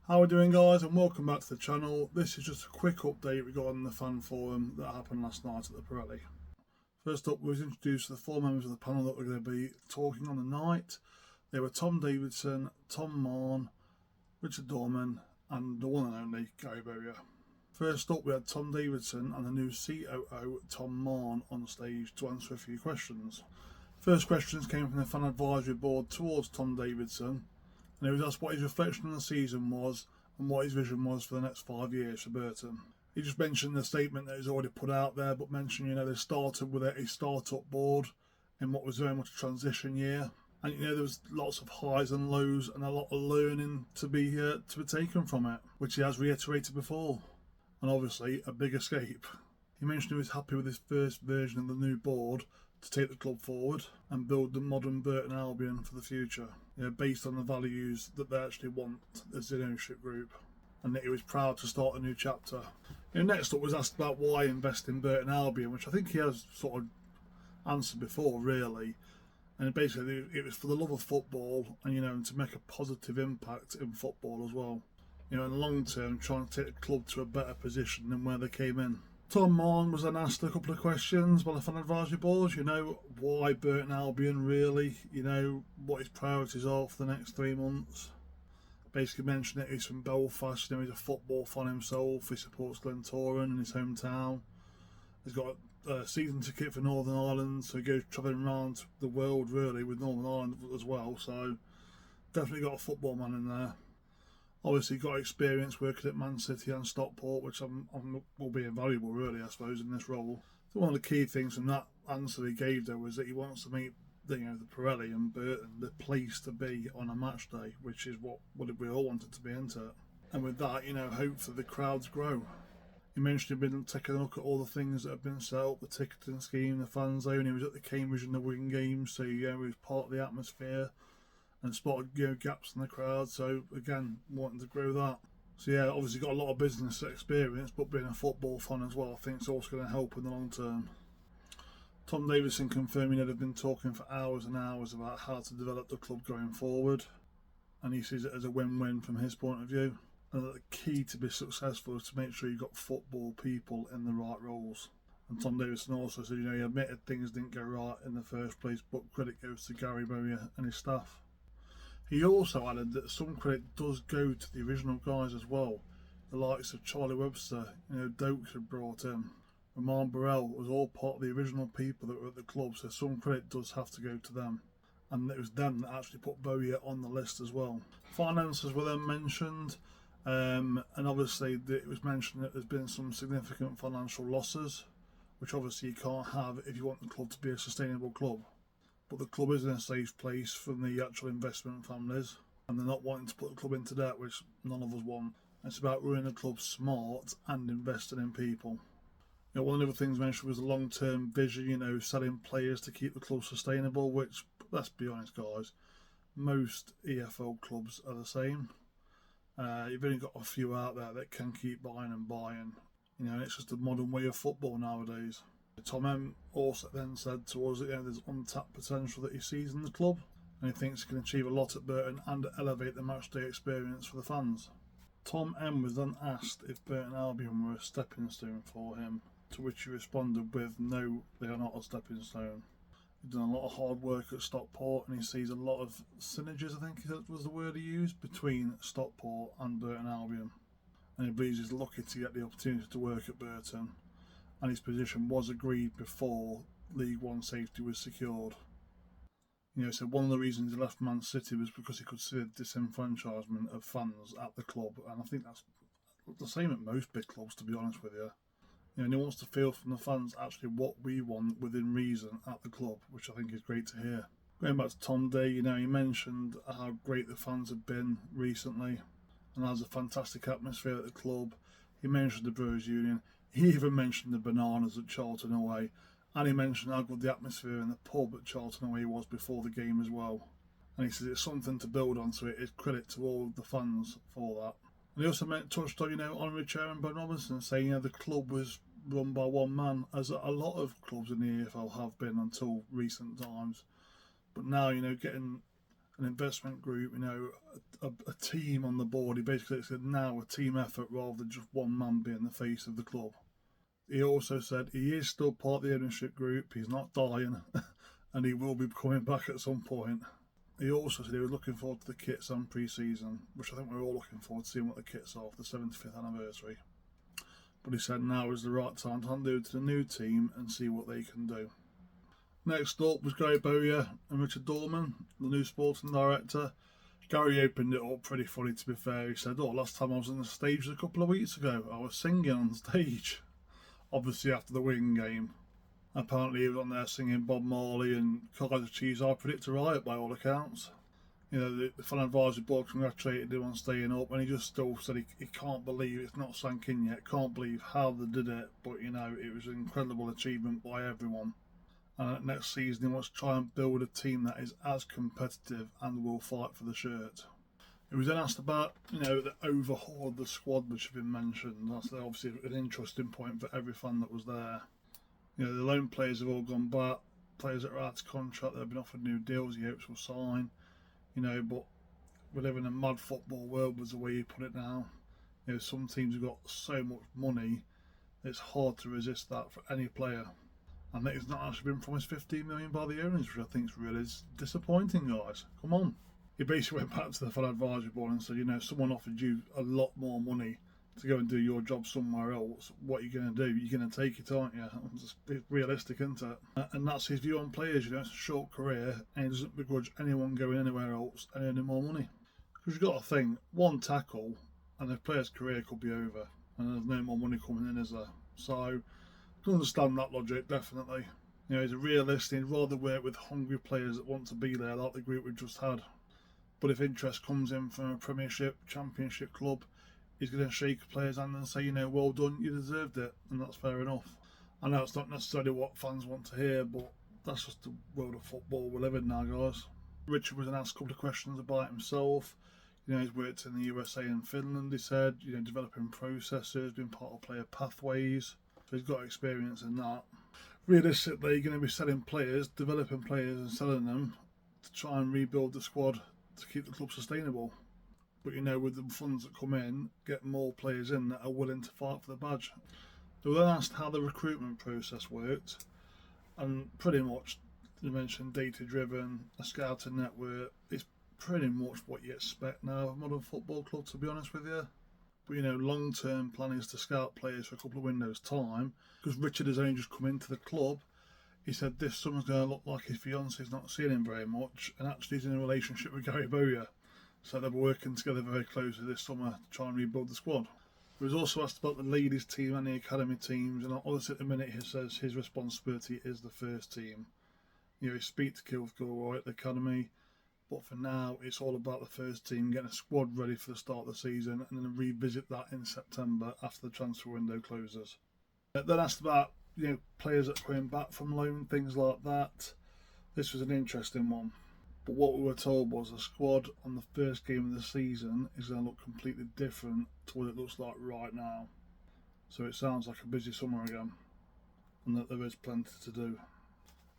How are we doing, guys, and welcome back to the channel. This is just a quick update regarding the fan forum that happened last night at the Pirelli. First up, we was introduced to the four members of the panel that were going to be talking on the night. They were Tom Davidson, Tom Mahon, Richard Dorman, and the one and only Gary Baer. First up, we had Tom Davidson and the new COO, Tom Mahon, on stage to answer a few questions. First questions came from the fan advisory board towards Tom Davidson, and he was asked what his reflection on the season was and what his vision was for the next 5 years for Burton. He just mentioned the statement that he's already put out there, but mentioned, they started with a start-up board in what was very much a transition year. And, there was lots of highs and lows and a lot of learning to be taken from it, which he has reiterated before. And obviously, a big escape. He mentioned he was happy with his first version of the new board to take the club forward and build the modern Burton Albion for the future, based on the values that they actually want as the ownership group, and that he was proud to start a new chapter. Next up was asked about why invest in Burton Albion, which I think he has sort of answered before, really. And basically, it was for the love of football and to make a positive impact in football as well. In the long term, trying to take the club to a better position than where they came in. Tom Mahon was then asked a couple of questions by the fan advisory board. Why Burton Albion really? What his priorities are for the next 3 months. Basically mentioned that he's from Belfast. He's a football fan himself. He supports Glentoran in his hometown. He's got a season ticket for Northern Ireland, so he goes travelling around the world really with Northern Ireland as well. So definitely got a football man in there. Obviously got experience working at Man City and Stockport, which will be invaluable really, I suppose, in this role. So one of the key things from that answer he gave though was that he wants to make the Pirelli and Burton the place to be on a match day, which is what we all wanted to be into it. And with that, hopefully the crowds grow. He mentioned he'd been taking a look at all the things that have been set up, the ticketing scheme, the fan zone. He was at the Cambridge and the Wigan games, so he was part of the atmosphere and spotted gaps in the crowd, so again wanting to grow that. So obviously got a lot of business experience, but being a football fan as well, I think it's also going to help in the long term. Tom Davidson confirming that they've been talking for hours and hours about how to develop the club going forward, and he sees it as a win-win from his point of view, and that the key to be successful is to make sure you've got football people in the right roles. And Tom Davidson also said, he admitted things didn't go right in the first place, but credit goes to Gary Baer and his staff. He also added that some credit does go to the original guys as well, the likes of Charlie Webster, Dokes had brought in. Roman Burrell was all part of the original people that were at the club, so some credit does have to go to them. And it was them that actually put Baer on the list as well. Finances were then mentioned, and obviously it was mentioned that there's been some significant financial losses, which obviously you can't have if you want the club to be a sustainable club. But the club is in a safe place from the actual investment families, and they're not wanting to put the club into debt, which none of us want. It's about running the club smart and investing in people. One of the other things mentioned was the long-term vision, selling players to keep the club sustainable, which, let's be honest guys, most EFL clubs are the same. You've only got a few out there that can keep buying and buying. It's just a modern way of football nowadays. Tom M also then said to us that there's untapped potential that he sees in the club, and he thinks he can achieve a lot at Burton and elevate the matchday experience for the fans. Tom M was then asked if Burton Albion were a stepping stone for him, to which he responded with, no, they are not a stepping stone. He's done a lot of hard work at Stockport, and he sees a lot of synergies, I think that was the word he used, between Stockport and Burton Albion. And he believes he's lucky to get the opportunity to work at Burton, and his position was agreed before League One safety was secured. So one of the reasons he left Man City was because he could see the disenfranchisement of fans at the club, and I think that's the same at most big clubs, to be honest with you. And he wants to feel from the fans actually what we want within reason at the club, which I think is great to hear. Going back to Tom Day, he mentioned how great the fans have been recently, and there's a fantastic atmosphere at the club. He mentioned the Brewers Union. He even mentioned the bananas at Charlton away, and he mentioned how good the atmosphere in the pub at Charlton away was before the game as well. And he says it's something to build on, so it is credit to all of the fans for that. And he also touched on, honorary chairman Ben Robinson, saying the club was run by one man, as a lot of clubs in the EFL have been until recent times. But now, getting an investment group, a team on the board. He basically said now a team effort rather than just one man being the face of the club. He also said he is still part of the ownership group, he's not dying, and he will be coming back at some point. He also said he was looking forward to the kits and pre-season, which I think we're all looking forward to seeing what the kits are for the 75th anniversary. But he said now is the right time to hand over to the new team and see what they can do. Next up was Gary Baer and Richard Dorman, the new sporting director. Gary opened it up pretty funny, to be fair. He said, last time I was on the stage was a couple of weeks ago. I was singing on stage. Obviously after the Wigan game. Apparently he was on there singing Bob Marley and Kaiser Chiefs I Predict a Riot by all accounts. The fan advisory board congratulated him on staying up, and he just still said he can't believe it's not sank in yet, can't believe how they did it, but it was an incredible achievement by everyone. And next season he wants to try and build a team that is as competitive and will fight for the shirt. He was then asked about, the overhaul of the squad which had been mentioned. That's obviously an interesting point for every fan that was there. The loan players have all gone back. Players that are out of contract, they've been offered new deals, he hopes will sign. But we live in a mad football world, was the way you put it now. Some teams have got so much money, it's hard to resist that for any player. And it's not actually been promised 15 million by the owners, which I think is really disappointing, guys. Come on. He basically went back to the fan advisory board and said, someone offered you a lot more money to go and do your job somewhere else. What are you going to do? You're going to take it, aren't you? It's realistic, isn't it? And that's his view on players. It's a short career, and he doesn't begrudge anyone going anywhere else and earning more money. Because you've got to think, one tackle, and the player's career could be over, and there's no more money coming in, is there? So, I can understand that logic, definitely. He's a realist, he'd rather work with hungry players that want to be there, like the group we've just had. But if interest comes in from a Premiership, Championship club, he's going to shake a player's hand and say, well done, you deserved it, and that's fair enough. I know it's not necessarily what fans want to hear, but that's just the world of football we live in now, guys. Richard was asked a couple of questions about himself. He's worked in the USA and Finland, he said, developing processes, being part of player pathways, so he's got experience in that. Realistically, you're going to be selling players, developing players and selling them to try and rebuild the squad to keep the club sustainable. But with the funds that come in, get more players in that are willing to fight for the badge. They were then asked how the recruitment process worked, and pretty much they mentioned data-driven, a scouting network. It's pretty much what you expect now of a modern football club, to be honest with you. But long-term plan is to scout players for a couple of windows' time, because Richard has only just come into the club. He said this summer's going to look like his fiance's not seeing him very much, and actually he's in a relationship with Gary Baer. So they'll be working together very closely this summer to try and rebuild the squad. He was also asked about the ladies team and the academy teams, and obviously at the minute he says his responsibility is the first team. He speak to Kilthgow right at the academy, but for now it's all about the first team, getting a squad ready for the start of the season, and then revisit that in September after the transfer window closes. Then asked about players that are coming back from loan, things like that. This was an interesting one. But what we were told was the squad on the first game of the season is going to look completely different to what it looks like right now. So it sounds like a busy summer again, and that there is plenty to do.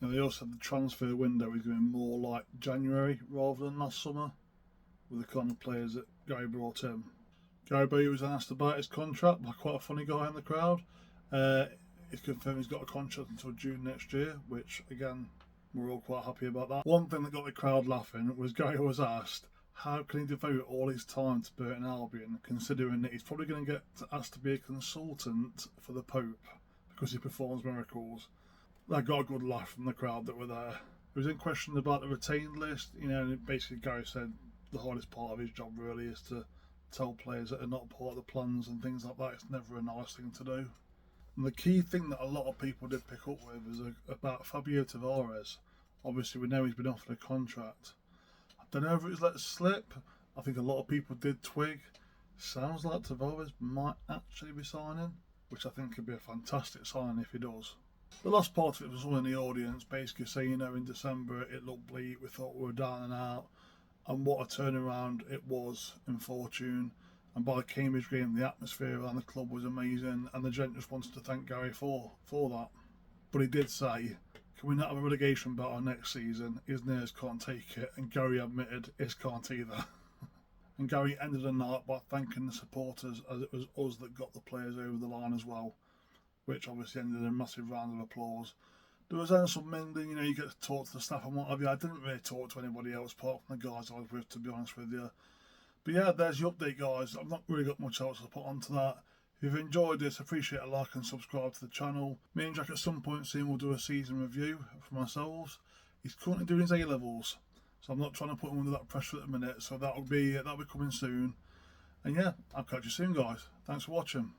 They also said the transfer window is going to be more like January rather than last summer, with the kind of players that Gary brought in. Gary Baer was asked about his contract by quite a funny guy in the crowd. He's confirmed he's got a contract until June next year, which again, we're all quite happy about that. One thing that got the crowd laughing was Gary was asked, how can he devote all his time to Burton Albion, considering that he's probably going to get asked to be a consultant for the Pope because he performs miracles. That got a good laugh from the crowd that were there. He was in question about the retained list, and basically Gary said the hardest part of his job really is to tell players that are not part of the plans and things like that. It's never a nice thing to do. And the key thing that a lot of people did pick up with was about Fabio Tavares. Obviously, we know he's been offered a contract. I don't know if it was let slip. I think a lot of people did twig. Sounds like Tavares might actually be signing, which I think could be a fantastic sign if he does. The last part of it was someone in the audience basically saying, in December it looked bleak, we thought we were down and out, and what a turnaround it was in fortune. And by the Cambridge game, the atmosphere around the club was amazing, and the gent just wanted to thank Gary for that. But he did say, Can we not have a relegation battle next season? His Nares can't take it, and Gary admitted his can't either. And Gary ended the night by thanking the supporters, as it was us that got the players over the line as well, which obviously ended in a massive round of applause. There was then some mending, you know, you get to talk to the staff and what have you. I didn't really talk to anybody else apart from the guys I was with, to be honest with you. But yeah, there's your update, guys. I've not really got much else to put onto that. If you've enjoyed this, appreciate a like and subscribe to the channel. Me and Jack at some point soon will do a season review for ourselves. He's currently doing his A-levels, so I'm not trying to put him under that pressure at the minute. So that'll be coming soon. And yeah, I'll catch you soon, guys. Thanks for watching.